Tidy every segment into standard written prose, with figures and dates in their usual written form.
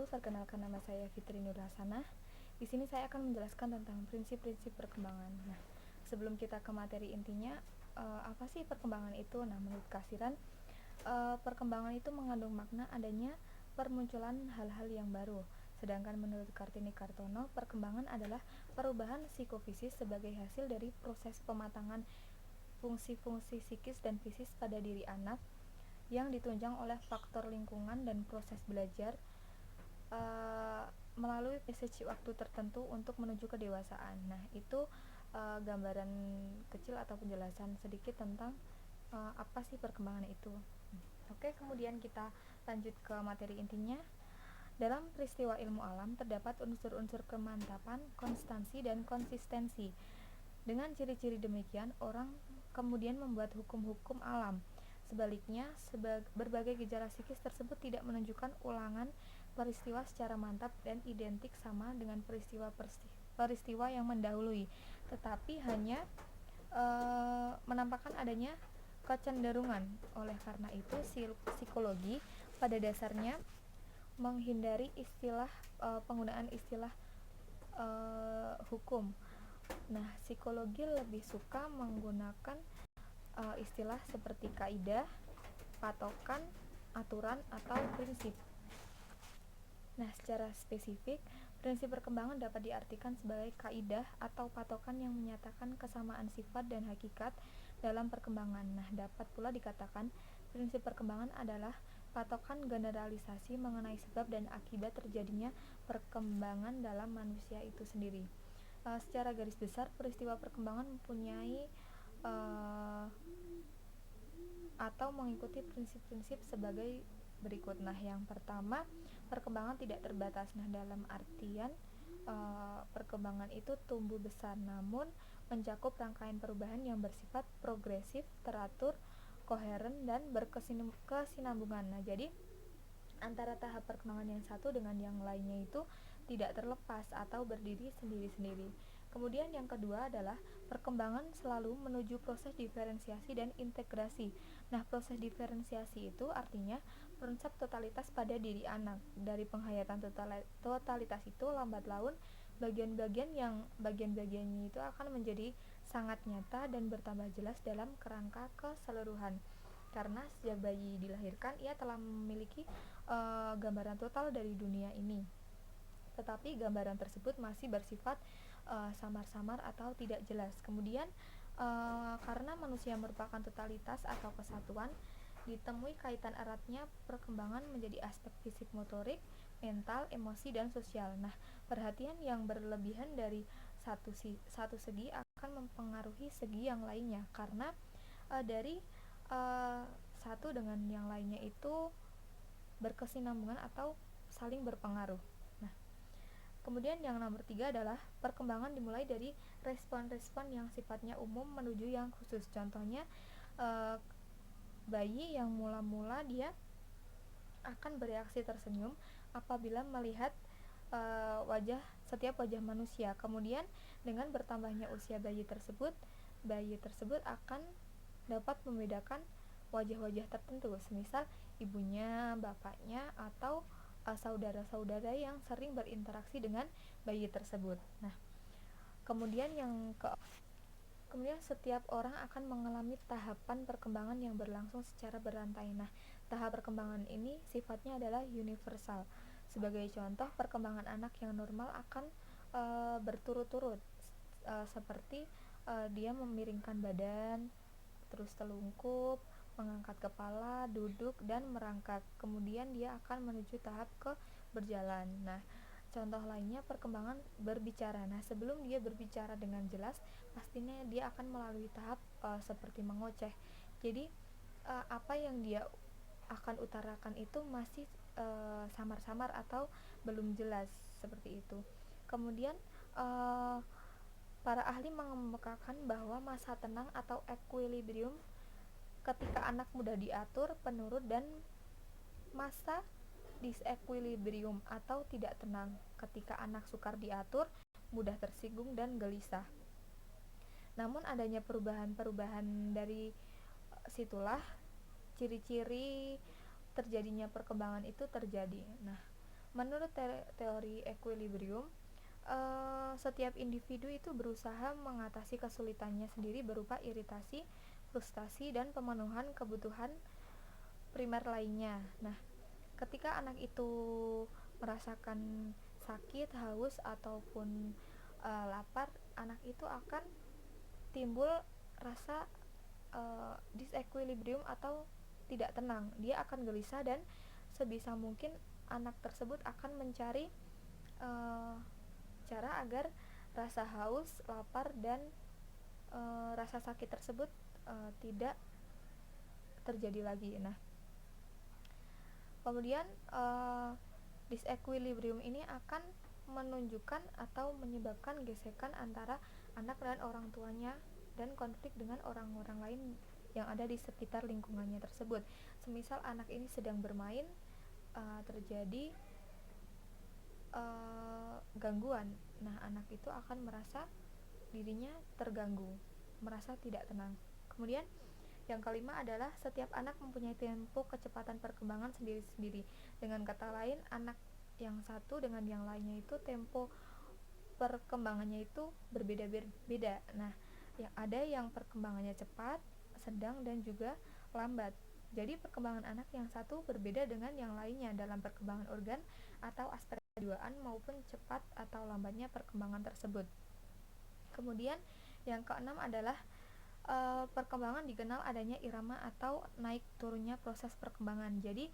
Perkenalkan, nama saya Fitri Nur Hasanah. Di sini saya akan menjelaskan tentang prinsip-prinsip perkembangan. Nah, sebelum kita ke materi intinya, apa sih perkembangan itu? Nah, menurut Kasiran, perkembangan itu mengandung makna adanya permunculan hal-hal yang baru. Sedangkan menurut Kartini Kartono, perkembangan adalah perubahan psikofisis sebagai hasil dari proses pematangan fungsi-fungsi psikis dan fisis pada diri anak yang ditunjang oleh faktor lingkungan dan proses belajar melalui sesi waktu tertentu untuk menuju kedewasaan. Nah, itu gambaran kecil atau penjelasan sedikit tentang apa sih perkembangan itu. Oke, kemudian kita lanjut ke materi intinya. Dalam peristiwa ilmu alam terdapat unsur-unsur kemantapan, konstansi, dan konsistensi. Dengan ciri-ciri demikian, orang kemudian membuat hukum-hukum alam. Sebaliknya, berbagai gejala psikis tersebut tidak menunjukkan ulangan peristiwa secara mantap dan identik sama dengan peristiwa yang mendahului, tetapi hanya menampakkan adanya kecenderungan. Oleh karena itu, psikologi pada dasarnya menghindari penggunaan istilah hukum. Nah, psikologi lebih suka menggunakan istilah seperti kaidah, patokan, aturan, atau prinsip. Nah, secara spesifik, prinsip perkembangan dapat diartikan sebagai kaidah atau patokan yang menyatakan kesamaan sifat dan hakikat dalam perkembangan. Nah, dapat pula dikatakan prinsip perkembangan adalah patokan generalisasi mengenai sebab dan akibat terjadinya perkembangan dalam manusia itu sendiri. Secara garis besar, peristiwa perkembangan mempunyai atau mengikuti prinsip-prinsip sebagai berikut. Nah, yang pertama, perkembangan tidak terbatas. Nah, dalam artian perkembangan itu tumbuh besar, namun mencakup rangkaian perubahan yang bersifat progresif, teratur, koheren, dan berkesinambungan. Nah, jadi antara tahap perkembangan yang satu dengan yang lainnya itu tidak terlepas atau berdiri sendiri-sendiri. Kemudian yang kedua adalah perkembangan selalu menuju proses diferensiasi dan integrasi. Nah, proses diferensiasi itu artinya konsep totalitas pada diri anak. Dari penghayatan totalitas itu lambat laun bagian-bagiannya itu akan menjadi sangat nyata dan bertambah jelas dalam kerangka keseluruhan. Karena sejak bayi dilahirkan, ia telah memiliki gambaran total dari dunia ini. Tetapi gambaran tersebut masih bersifat samar-samar atau tidak jelas. Kemudian karena manusia merupakan totalitas atau kesatuan, ditemui kaitan eratnya perkembangan menjadi aspek fisik, motorik, mental, emosi, dan sosial. Nah, perhatian yang berlebihan dari satu segi akan mempengaruhi segi yang lainnya, karena dari satu dengan yang lainnya itu berkesinambungan atau saling berpengaruh. Nah, kemudian yang nomor 3 adalah perkembangan dimulai dari respon-respon yang sifatnya umum menuju yang khusus. Contohnya, bayi yang mula-mula dia akan bereaksi tersenyum apabila melihat setiap wajah manusia. Kemudian dengan bertambahnya usia bayi tersebut akan dapat membedakan wajah-wajah tertentu, semisal ibunya, bapaknya, atau saudara-saudara yang sering berinteraksi dengan bayi tersebut. Nah, kemudian setiap orang akan mengalami tahapan perkembangan yang berlangsung secara berantai. Nah, tahap perkembangan ini sifatnya adalah universal. Sebagai contoh, perkembangan anak yang normal akan berturut-turut, seperti dia memiringkan badan, terus telungkup, mengangkat kepala, duduk, dan merangkak. Kemudian dia akan menuju tahap ke berjalan. Nah, contoh lainnya perkembangan berbicara. Nah, sebelum dia berbicara dengan jelas, pastinya dia akan melalui tahap seperti mengoceh. Jadi apa yang dia akan utarakan itu masih samar-samar atau belum jelas, seperti itu. Kemudian para ahli mengemukakan bahwa masa tenang atau equilibrium ketika anak mudah diatur, penurut, dan masa disequilibrium atau tidak tenang. Ketika anak sukar diatur, mudah tersinggung dan gelisah. Namun adanya perubahan-perubahan dari situlah ciri-ciri terjadinya perkembangan itu terjadi. Nah, menurut teori equilibrium, setiap individu itu berusaha mengatasi kesulitannya sendiri berupa iritasi, frustasi, dan pemenuhan kebutuhan primer lainnya. Nah, ketika anak itu merasakan sakit, haus, ataupun lapar, anak itu akan timbul rasa disequilibrium atau tidak tenang. Dia akan gelisah dan sebisa mungkin anak tersebut akan mencari cara agar rasa haus, lapar, dan rasa sakit tersebut tidak terjadi lagi. Nah, kemudian disequilibrium ini akan menunjukkan atau menyebabkan gesekan antara anak dan orang tuanya dan konflik dengan orang-orang lain yang ada di sekitar lingkungannya tersebut. Semisal anak ini sedang bermain, terjadi gangguan. Nah, anak itu akan merasa dirinya terganggu, merasa tidak tenang. Kemudian yang kelima adalah setiap anak mempunyai tempo kecepatan perkembangan sendiri-sendiri. Dengan kata lain, anak yang satu dengan yang lainnya itu tempo perkembangannya itu berbeda-beda. Nah, yang ada yang perkembangannya cepat, sedang, dan juga lambat. Jadi perkembangan anak yang satu berbeda dengan yang lainnya dalam perkembangan organ atau aspek kejiwaan maupun cepat atau lambatnya perkembangan tersebut. Kemudian yang keenam adalah perkembangan dikenal adanya irama atau naik turunnya proses perkembangan. Jadi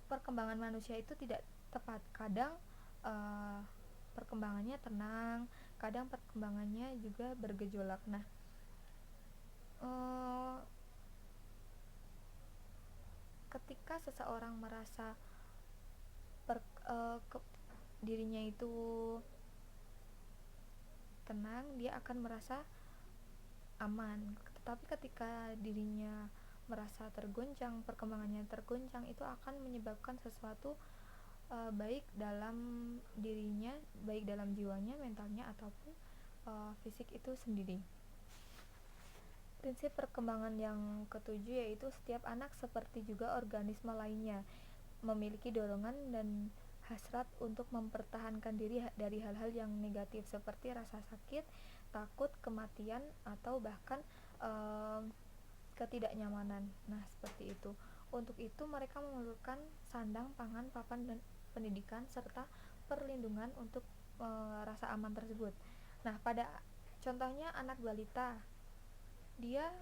perkembangan manusia itu tidak tepat. Kadang perkembangannya tenang, kadang perkembangannya juga bergejolak. Nah, ketika seseorang merasa dirinya itu tenang, dia akan merasa aman. Tetapi ketika dirinya merasa tergoncang, perkembangannya tergoncang, itu akan menyebabkan sesuatu baik dalam dirinya, baik dalam jiwanya, mentalnya, ataupun fisik itu sendiri. Prinsip perkembangan yang ketujuh yaitu setiap anak seperti juga organisme lainnya memiliki dorongan dan hasrat untuk mempertahankan diri dari hal-hal yang negatif seperti rasa sakit, takut, kematian, atau bahkan ketidaknyamanan. Nah, seperti itu. Untuk itu mereka memerlukan sandang, pangan, papan, dan pendidikan serta perlindungan untuk rasa aman tersebut. Nah, pada contohnya anak balita, dia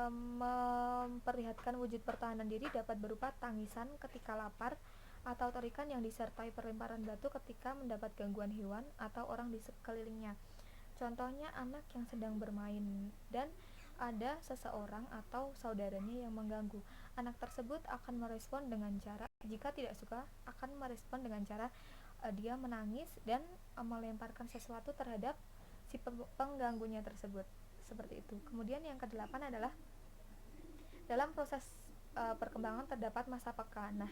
memperlihatkan wujud pertahanan diri dapat berupa tangisan ketika lapar atau terikan yang disertai perlemparan batu ketika mendapat gangguan hewan atau orang di sekelilingnya. Contohnya anak yang sedang bermain dan ada seseorang atau saudaranya yang mengganggu. Anak tersebut akan merespon dengan cara, jika tidak suka, akan merespon dengan cara dia menangis dan melemparkan sesuatu terhadap si pengganggunya tersebut. Seperti itu. Kemudian yang kedelapan adalah dalam proses perkembangan terdapat masa peka. Nah,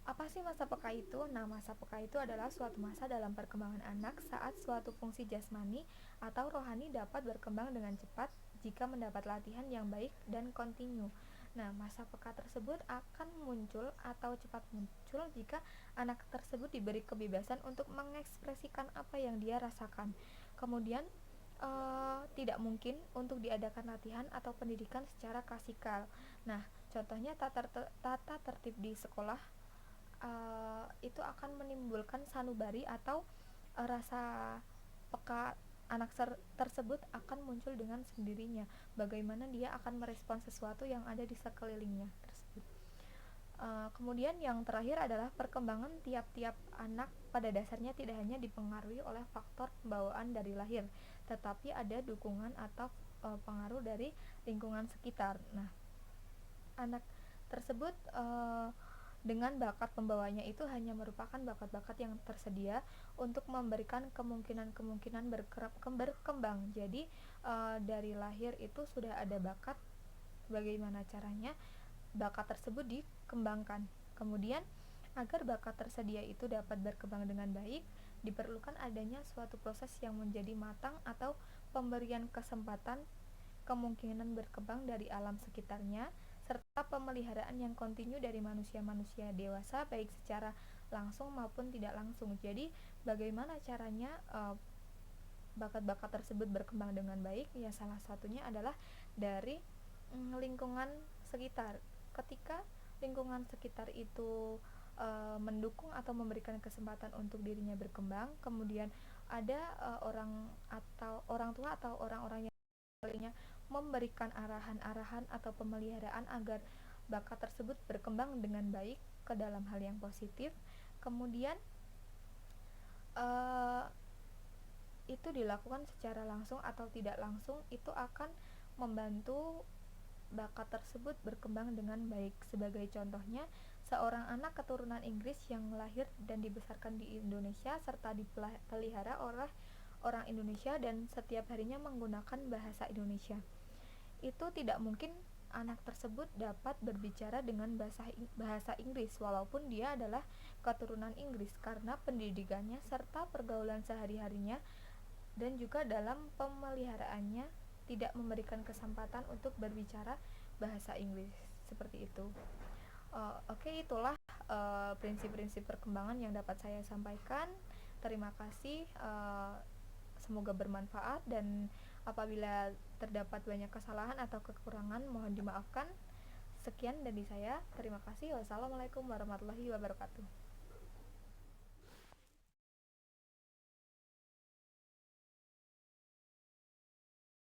apa sih masa peka itu? Nah, masa peka itu adalah suatu masa dalam perkembangan anak saat suatu fungsi jasmani atau rohani dapat berkembang dengan cepat jika mendapat latihan yang baik dan kontinu. Nah, masa peka tersebut akan muncul atau cepat muncul jika anak tersebut diberi kebebasan untuk mengekspresikan apa yang dia rasakan. Kemudian tidak mungkin untuk diadakan latihan atau pendidikan secara klasikal. Nah, contohnya tata tertib di sekolah itu akan menimbulkan sanubari atau rasa peka anak tersebut akan muncul dengan sendirinya. Bagaimana dia akan merespon sesuatu yang ada di sekelilingnya tersebut. Kemudian yang terakhir adalah perkembangan tiap-tiap anak pada dasarnya tidak hanya dipengaruhi oleh faktor pembawaan dari lahir, tetapi ada dukungan atau pengaruh dari lingkungan sekitar. Nah, anak tersebut dengan bakat pembawanya itu hanya merupakan bakat-bakat yang tersedia untuk memberikan kemungkinan-kemungkinan berkembang. Jadi dari lahir itu sudah ada bakat. Bagaimana caranya? bakat tersebut dikembangkan. Kemudian, agar bakat tersedia itu dapat berkembang dengan baik, diperlukan adanya suatu proses yang menjadi matang atau pemberian kesempatan kemungkinan berkembang dari alam sekitarnya, serta pemeliharaan yang kontinu dari manusia-manusia dewasa baik secara langsung maupun tidak langsung. Jadi, bagaimana caranya bakat-bakat tersebut berkembang dengan baik? Ya, salah satunya adalah dari lingkungan sekitar. Ketika lingkungan sekitar itu mendukung atau memberikan kesempatan untuk dirinya berkembang, kemudian ada orang tua atau orang-orang yang lainnya memberikan arahan-arahan atau pemeliharaan agar bakat tersebut berkembang dengan baik ke dalam hal yang positif. Kemudian uh, itu dilakukan secara langsung atau tidak langsung, itu akan membantu bakat tersebut berkembang dengan baik. Sebagai contohnya, seorang anak keturunan Inggris yang lahir dan dibesarkan di Indonesia serta dipelihara oleh orang Indonesia dan setiap harinya menggunakan bahasa Indonesia, itu tidak mungkin anak tersebut dapat berbicara dengan bahasa Inggris walaupun dia adalah keturunan Inggris, karena pendidikannya serta pergaulan sehari-harinya dan juga dalam pemeliharaannya tidak memberikan kesempatan untuk berbicara bahasa Inggris seperti itu. Oke, itulah prinsip-prinsip perkembangan yang dapat saya sampaikan. Terima kasih, semoga bermanfaat, dan apabila terdapat banyak kesalahan atau kekurangan mohon dimaafkan. Sekian dari saya, terima kasih. Wassalamualaikum warahmatullahi wabarakatuh.